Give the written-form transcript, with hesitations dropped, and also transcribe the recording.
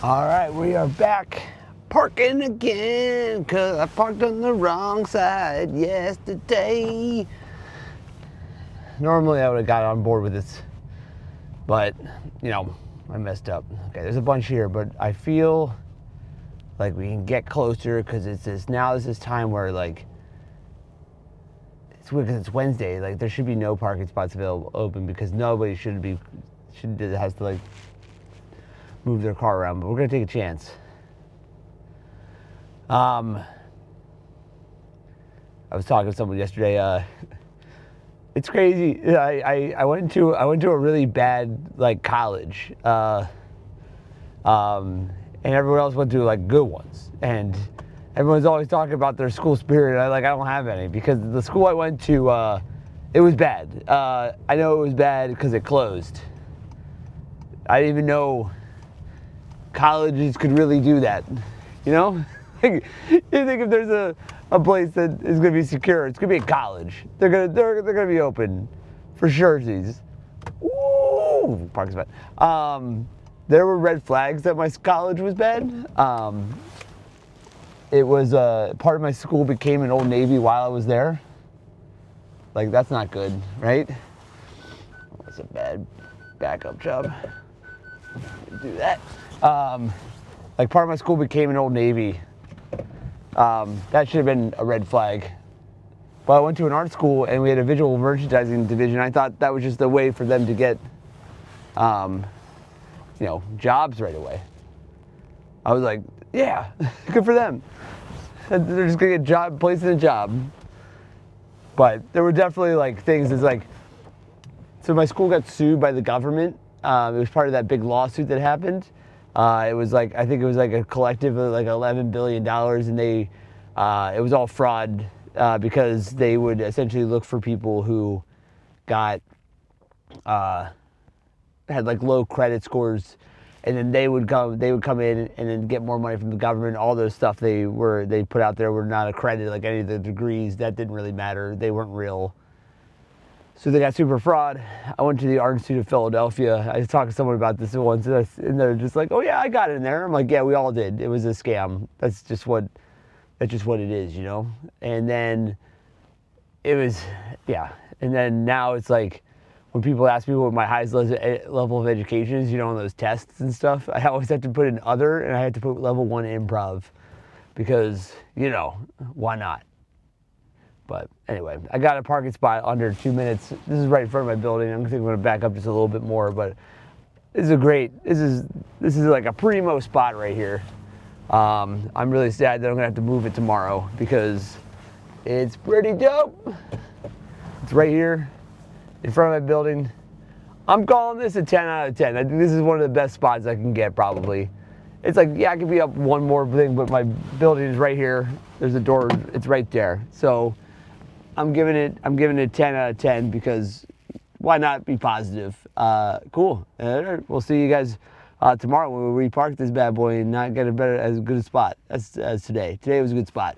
All right, we are back parking again because I parked on the wrong side yesterday. Normally I would have got on board with this, but I messed up. Okay, there's a bunch here, but I feel like we can get closer because it's this time where it's Wednesday. Like there should be no parking spots available open because nobody has to move their car around, but we're gonna take a chance. I was talking to someone yesterday. It's crazy. I went to a really bad college, and everyone else went to good ones, and everyone's always talking about their school spirit. I don't have any because the school I went to, it was bad. I know it was bad because it closed. I didn't even know colleges could really do that, you think if there's a place that is going to be secure, it's going to be a college. They're going to be open for sure. Ooh, parking spot. There were red flags that my college was bad. It was part of my school became an Old Navy while I was there. That's not good, right? That's a bad backup job. Do that. Part of my school became an Old Navy. That should have been a red flag. But I went to an art school and we had a visual merchandising division. I thought that was just a way for them to get, jobs right away. I was like, yeah, good for them. They're just gonna get placed in a job. But there were definitely things. So my school got sued by the government. It was part of that big lawsuit that happened. It was I think it was a collective of $11 billion, and it was all fraud because they would essentially look for people who had low credit scores, and then they would come in and then get more money from the government. All those stuff they put out there were not accredited, any of the degrees. That didn't really matter. They weren't real. So they got super fraud. I went to the Art Institute of Philadelphia. I was talking to someone about this once, and they're just like, "Oh yeah, I got in there." I'm like, "Yeah, we all did. It was a scam. That's just what it is, And then it was, yeah. And then now it's when people ask me what my highest level of education is, on those tests and stuff, I always have to put in other, and I have to put level 1 improv because why not? But anyway, I got a parking spot under 2 minutes. This is right in front of my building. I'm going to back up just a little bit more, but this is a primo spot right here. I'm really sad that I'm going to have to move it tomorrow because it's pretty dope. It's right here in front of my building. I'm calling this a 10 out of 10. I think this is one of the best spots I can get probably. It's I could be up one more thing, but my building is right here. There's a door. It's right there. So I'm giving it 10 out of 10 because why not be positive? Cool. We'll see you guys tomorrow when we repark this bad boy and not get as good a spot as today. Today was a good spot.